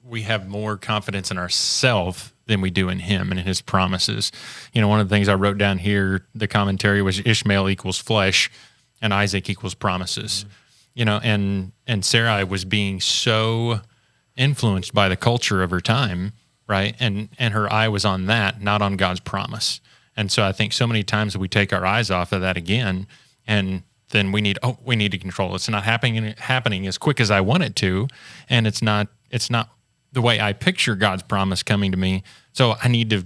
S3: we have more confidence in ourselves than we do in him and in his promises. One of the things I wrote down here, the commentary was Ishmael equals flesh and Isaac equals promises. And Sarai was being so influenced by the culture of her time, right? And her eye was on that, not on God's promise. And so I think so many times we take our eyes off of that again, and then we need to control it. It's not happening as quick as I want it to, and it's not the way I picture God's promise coming to me. So I need to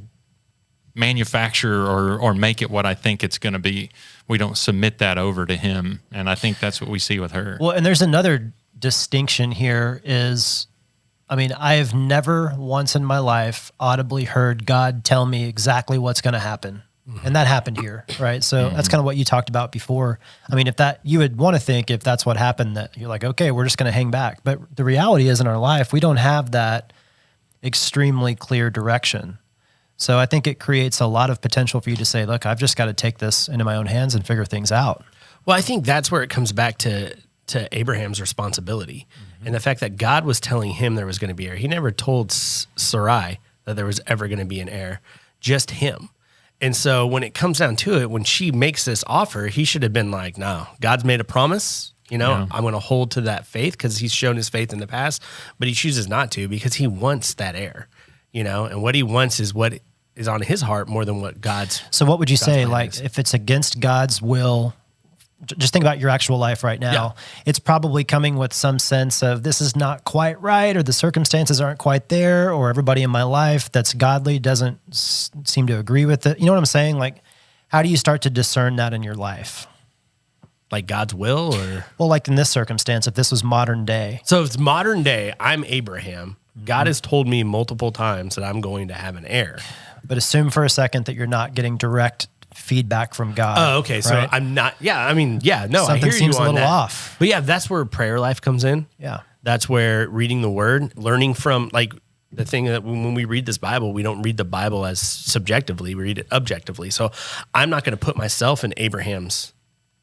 S3: manufacture or make it what I think it's going to be. We don't submit that over to him, and I think that's what we see with her.
S4: Well, and there's another distinction here is, I have never once in my life audibly heard God tell me exactly what's going to happen. And that happened here, right? So that's kind of what you talked about before. If that, you would want to think if that's what happened, that you're like, okay, we're just going to hang back. But the reality is in our life, we don't have that extremely clear direction. So I think it creates a lot of potential for you to say, look, I've just got to take this into my own hands and figure things out.
S2: Well, I think that's where it comes back to Abraham's responsibility and the fact that God was telling him there was going to be heir. He never told Sarai that there was ever going to be an heir, just him. And so when it comes down to it, when she makes this offer, he should have been like, no, God's made a promise, I'm going to hold to that faith because he's shown his faith in the past, but he chooses not to because he wants that heir, and what he wants is what is on his heart more than what God's.
S4: So what would you say, like, if it's against God's will, just think about your actual life right now. Yeah. It's probably coming with some sense of this is not quite right, or the circumstances aren't quite there, or everybody in my life that's godly doesn't seem to agree with it. You know what I'm saying? Like, how do you start to discern that in your life?
S2: Like God's will, or?
S4: Well, like in this circumstance, if this was modern day.
S2: So if it's modern day, I'm Abraham. God has told me multiple times that I'm going to have an heir.
S4: But assume for a second that you're not getting direct feedback from God.
S2: Oh, okay. Right? So I'm not, no,
S4: Something
S2: I hear
S4: seems
S2: you
S4: a
S2: on
S4: little
S2: that.
S4: off.
S2: But yeah, that's where prayer life comes in.
S4: Yeah.
S2: That's where reading the word, learning from, like, the thing that when we read this Bible, we don't read the Bible as subjectively, we read it objectively. So I'm not going to put myself in Abraham's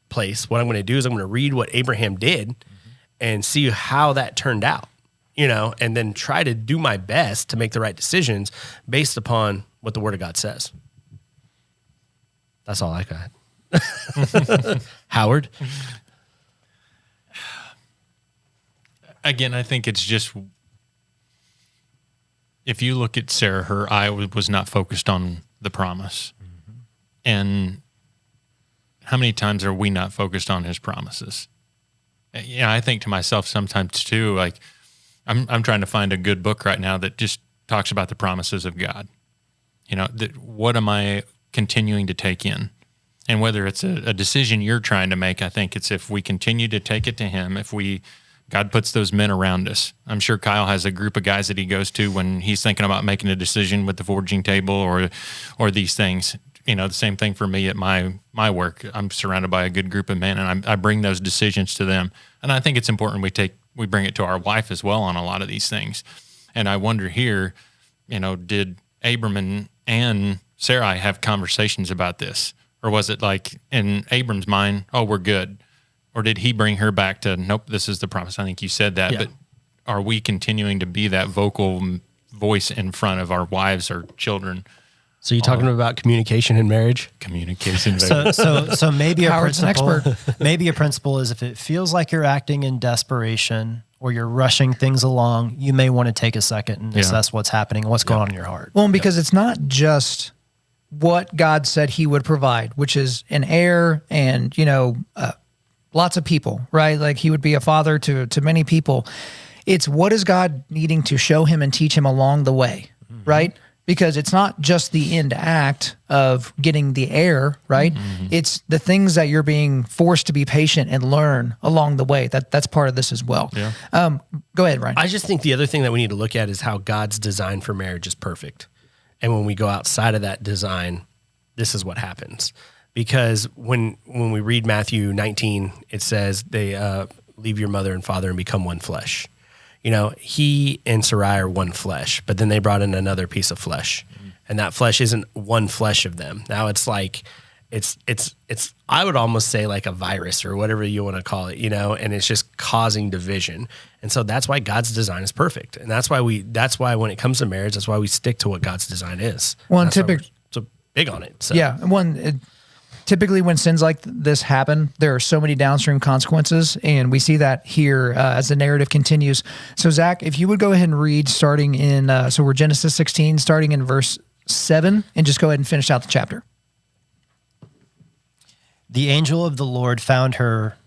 S2: place. What I'm going to do is I'm going to read what Abraham did and see how that turned out, and then try to do my best to make the right decisions based upon what the Word of God says. That's all I got. Howard?
S3: Again, I think it's just, if you look at Sarah, her eye was not focused on the promise. And how many times are we not focused on his promises? I think to myself sometimes too, like I'm trying to find a good book right now that just talks about the promises of God. What am I continuing to take in? And whether it's a decision you're trying to make, I think it's if we continue to take it to him, God puts those men around us. I'm sure Kyle has a group of guys that he goes to when he's thinking about making a decision with the forging table or these things. The same thing for me at my work. I'm surrounded by a good group of men, and I bring those decisions to them. And I think it's important we bring it to our wife as well on a lot of these things. And I wonder here, did Abram and Sarai have conversations about this? Or was it like in Abram's mind, oh, we're good? Or did he bring her back to, nope, this is the promise? I think you said that.
S2: Yeah.
S3: But are we continuing to be that vocal voice in front of our wives or children?
S2: So you're talking about communication in marriage?
S3: Communication.
S4: So maybe a
S1: Howard's an
S4: principle, maybe a principle is if it feels like you're acting in desperation or you're rushing things along, you may want to take a second and assess what's happening, what's going on in your heart.
S1: Well, because it's not just what God said he would provide, which is an heir and, lots of people, right? Like he would be a father to many people. It's what is God needing to show him and teach him along the way, right? Because it's not just the end act of getting the heir, right? It's the things that you're being forced to be patient and learn along the way. That's part of this as well.
S3: Yeah.
S1: Go ahead, Ryan.
S2: I just think the other thing that we need to look at is how God's design for marriage is perfect. And when we go outside of that design, this is what happens. Because when we read Matthew 19, it says they leave your mother and father and become one flesh. He and Sarai are one flesh, but then they brought in another piece of flesh. And that flesh isn't one flesh of them. Now it's like, it's I would almost say like a virus or whatever you want to call it, and it's just causing division. And so that's why God's design is perfect. And that's why when it comes to marriage, that's why we stick to what God's design is.
S1: Well, and
S2: so big on it. So.
S1: Yeah. Typically when sins like this happen, there are so many downstream consequences, and we see that here as the narrative continues. So Zach, if you would go ahead and read starting in, so we're Genesis 16, starting in verse 7, and just go ahead and finish out the chapter.
S4: The angel of the Lord found her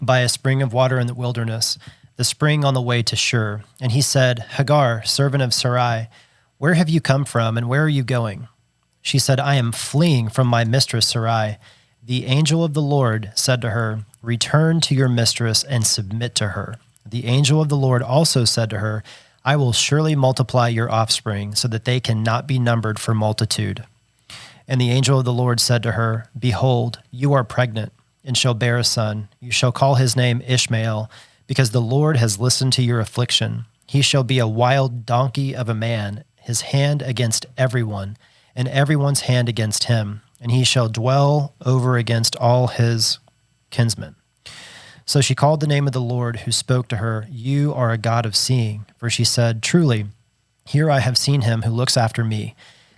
S4: by a spring of water in the wilderness, the spring on the way to Shur. And he said, Hagar, servant of Sarai, where have you come from and where are you going? She said, I am fleeing from my mistress Sarai. The angel of the Lord said to her, return to your mistress and submit to her. The angel of the Lord also said to her, I will surely multiply your offspring so that they cannot be numbered for multitude. And the angel of the Lord said to her, behold, you are pregnant and shall bear a son. You shall call his name Ishmael, because the Lord has listened to your affliction. He shall be a wild donkey of a man, his hand against everyone, and everyone's hand against him, and he shall dwell over against all his kinsmen. So she called the name of the Lord who spoke to her, you are a God of seeing. For she said, truly, here I have seen him who looks after me.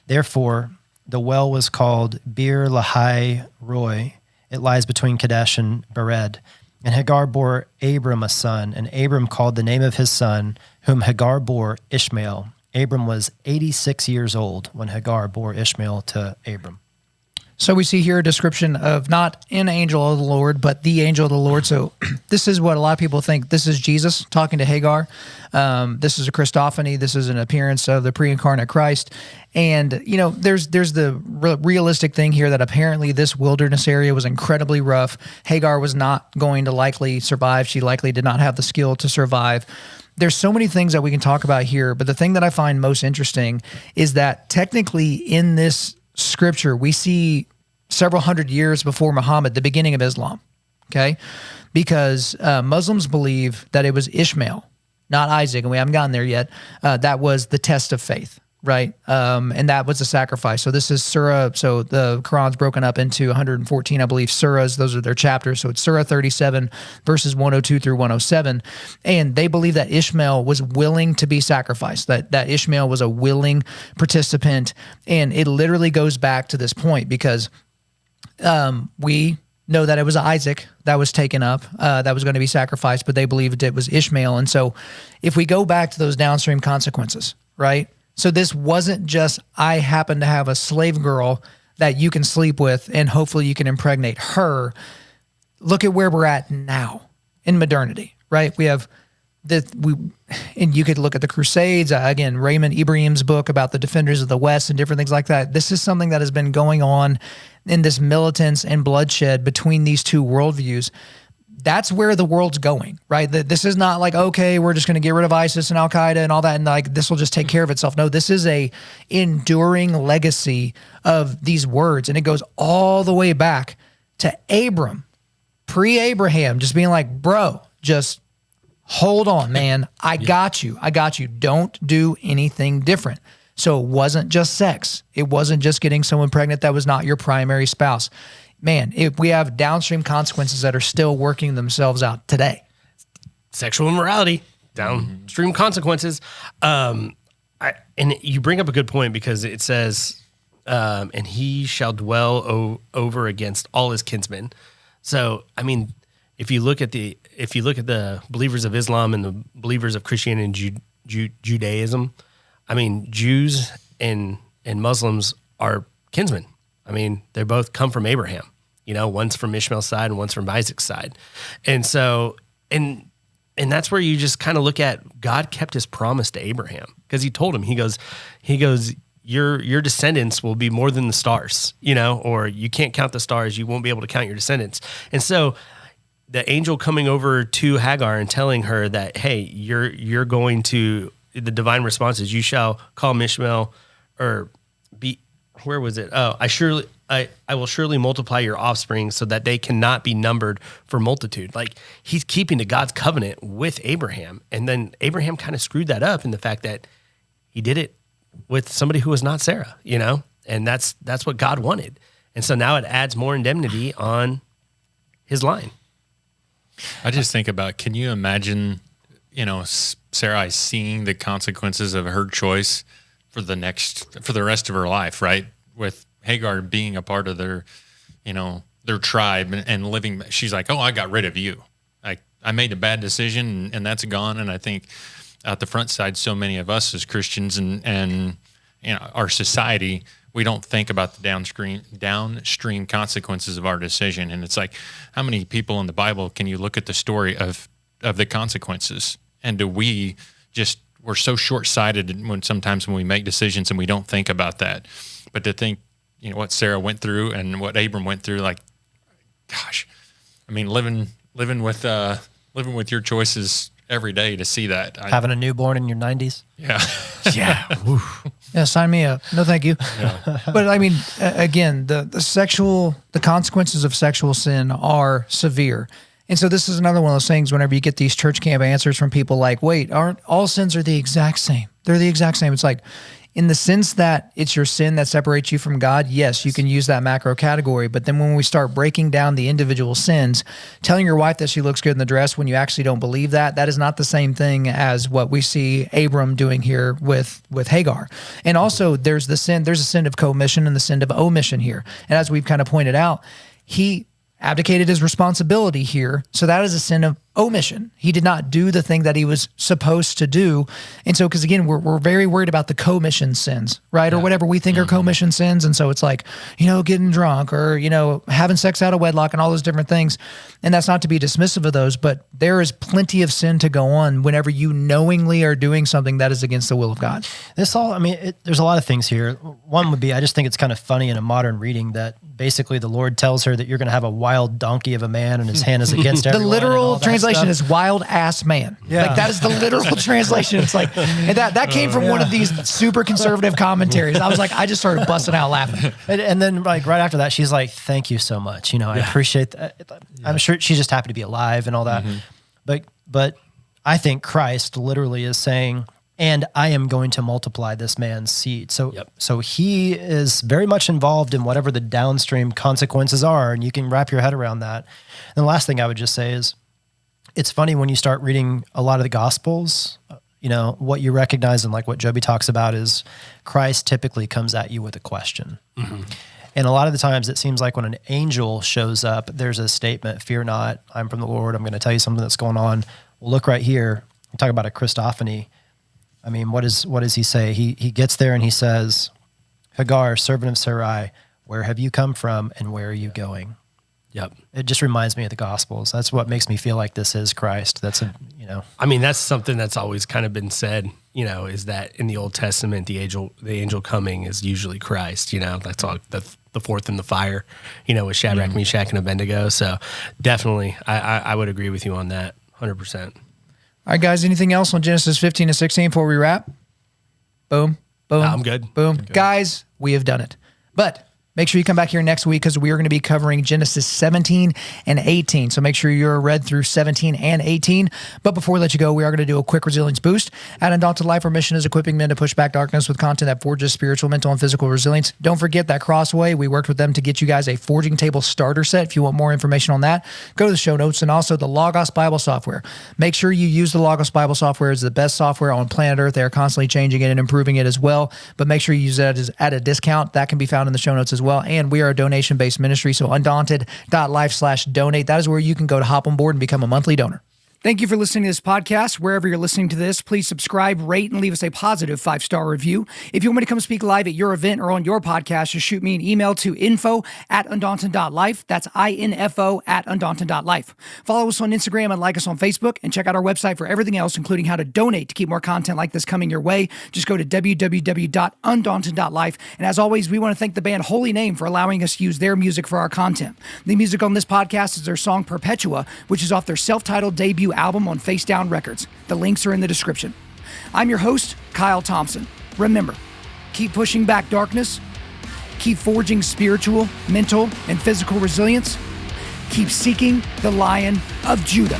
S4: Therefore, the well was called Bir Lahai Roi. It lies between Kadesh and Bered. And Hagar bore Abram a son, and Abram called the name of his son, whom Hagar bore, Ishmael. Abram was 86 years old when Hagar bore Ishmael to Abram.
S1: So we see here a description of not an angel of the Lord, but the angel of the Lord. So this is what a lot of people think. This is Jesus talking to Hagar. This is a Christophany. This is an appearance of the pre-incarnate Christ. And, there's the realistic thing here that apparently this wilderness area was incredibly rough. Hagar was not going to likely survive. She likely did not have the skill to survive. There's so many things that we can talk about here, but the thing that I find most interesting is that technically in this scripture, we see several hundred years before Muhammad, the beginning of Islam, okay? Because Muslims believe that it was Ishmael, not Isaac, and we haven't gotten there yet. That was the test of faith, right? And that was the sacrifice. So this is Surah, so the Quran's broken up into 114, I believe, surahs. Those are their chapters. So it's Surah 37, verses 102 through 107. And they believe that Ishmael was willing to be sacrificed, that Ishmael was a willing participant. And it literally goes back to this point because we know that it was Isaac that was taken up, that was going to be sacrificed, but they believed it was Ishmael. And so if we go back to those downstream consequences, right? So this wasn't just, I happen to have a slave girl that you can sleep with and hopefully you can impregnate her. Look at where we're at now in modernity, right? We have and you could look at the Crusades, again, Raymond Ibrahim's book about the defenders of the West and different things like that. This is something that has been going on in this militance and bloodshed between these two worldviews. That's where the world's going, right? This is not like, okay, we're just going to get rid of ISIS and Al-Qaeda and all that, and like this will just take care of itself. No, this is a enduring legacy of these words, and it goes all the way back to Abram, pre-Abraham, just being like, bro, just hold on, man. I got you. Don't do anything different. So it wasn't just sex. It wasn't just getting someone pregnant that was not your primary spouse. Man, we have downstream consequences that are still working themselves out today.
S2: Sexual immorality. downstream consequences. And you bring up a good point because it says, and he shall dwell over against all his kinsmen. So, I mean, if you look at the believers of Islam and the believers of Christianity and Judaism, I mean, Jews and Muslims are kinsmen. I mean, they both come from Abraham. You know, one's from Ishmael's side and one's from Isaac's side. And so, and that's where you just kind of look at God kept his promise to Abraham, because he told him, he goes, your descendants will be more than the stars, you know, or you can't count the stars. You won't be able to count your descendants. And so the angel coming over to Hagar and telling her that, hey, you're going to, the divine response is, you shall call Ishmael, or be, where was it? Oh, I will surely multiply your offspring so that they cannot be numbered for multitude. Like, he's keeping to God's covenant with Abraham. And then Abraham kind of screwed that up in the fact that he did it with somebody who was not Sarah, you know? And that's what God wanted. And so now it adds more indemnity on his line.
S3: I just think about, can you imagine, you know, Sarai seeing the consequences of her choice for the rest of her life, right? With Hagar being a part of their, you know, their tribe and living, she's like, oh, I got rid of you. I made a bad decision and that's gone. And I think at the front side, so many of us as Christians and you know, our society, we don't think about the downstream consequences of our decision. And it's like, how many people in the Bible can you look at the story of the consequences? And do we just, we're so short-sighted sometimes when we make decisions and we don't think about that. But to think, you know, what Sarah went through and what Abram went through, like, gosh, I mean, living with your choices every day, to see that.
S4: Having a newborn in your 90s.
S3: Yeah.
S1: Yeah. Yeah. Sign me up. No, thank you. Yeah. But I mean, again, the consequences of sexual sin are severe. And so this is another one of those things, whenever you get these church camp answers from people like, wait, aren't all sins are the exact same? They're the exact same. It's like, in the sense that it's your sin that separates you from God, yes, you can use that macro category. But then when we start breaking down the individual sins, telling your wife that she looks good in the dress when you actually don't believe that is not the same thing as what we see Abram doing here with Hagar. And also there's a sin of commission and the sin of omission here. And as we've kind of pointed out, he abdicated his responsibility here. So that is a sin of omission. He did not do the thing that he was supposed to do. And so, because again, we're very worried about the commission sins, right? Or whatever we think are commission sins. And so it's like, you know, getting drunk or, you know, having sex out of wedlock and all those different things. And that's not to be dismissive of those, but there is plenty of sin to go on whenever you knowingly are doing something that is against the will of God.
S4: There's a lot of things here. One would be, I just think it's kind of funny in a modern reading that basically the Lord tells her that you're going to have a wild donkey of a man and his hand is against everyone.
S1: The literal translation is wild ass man. Yeah. Like, that is the literal translation. It's like, and that came from one of these super conservative commentaries. I was like, I just started busting out laughing.
S4: And then like right after that, she's like, thank you so much. You know, I appreciate that. I'm sure she's just happy to be alive and all that. But I think Christ literally is saying, and I am going to multiply this man's seed. So he is very much involved in whatever the downstream consequences are, and you can wrap your head around that. And the last thing I would just say is, it's funny when you start reading a lot of the Gospels, you know, what you recognize, and like what Joby talks about, is Christ typically comes at you with a question. And a lot of the times it seems like when an angel shows up, there's a statement, fear not, I'm from the Lord, I'm going to tell you something that's going on. Well, look right here. We talk about a Christophany. I mean, what does he say? He gets there and he says, Hagar, servant of Sarai, where have you come from and where are you going?
S2: Yep.
S4: It just reminds me of the Gospels. That's what makes me feel like this is Christ.
S2: I mean, that's something that's always kind of been said, you know, is that in the Old Testament, the angel coming is usually Christ, you know, that's all the fourth in the fire, you know, with Shadrach, Meshach, and Abednego. So definitely, I would agree with you on that 100%.
S1: All right, guys, anything else on Genesis 15 to 16 before we wrap? Boom, boom.
S2: I'm good.
S1: Boom. Guys, we have done it. But Make sure you come back here next week because we are going to be covering Genesis 17 and 18. So make sure you're read through 17 and 18. But before we let you go, we are going to do a quick resilience boost. At Undaunted Life, our mission is equipping men to push back darkness with content that forges spiritual, mental, and physical resilience. Don't forget that Crossway. We worked with them to get you guys a forging table starter set. If you want more information on that, go to the show notes, and also the Logos Bible software. Make sure you use the Logos Bible software. It's the best software on planet Earth. They are constantly changing it and improving it as well. But make sure you use it at a discount. That can be found in the show notes as well. And we are a donation-based ministry, so Undaunted.Life/donate. That is where you can go to hop on board and become a monthly donor. Thank you for listening to this podcast. Wherever you're listening to this, please subscribe, rate, and leave us a positive 5-star review. If you want me to come speak live at your event or on your podcast, just shoot me an email to info@Undaunted.Life. That's info@Undaunted.Life. Follow us on Instagram and like us on Facebook, and check out our website for everything else, including how to donate to keep more content like this coming your way. Just go to www.Undaunted.Life. And as always, we want to thank the band Holy Name for allowing us to use their music for our content. The music on this podcast is their song Perpetua, which is off their self-titled debut album on Face Down Records. The links are in the description. I'm your host, Kyle Thompson. Remember, keep pushing back darkness, keep forging spiritual, mental, and physical resilience, keep seeking the Lion of Judah.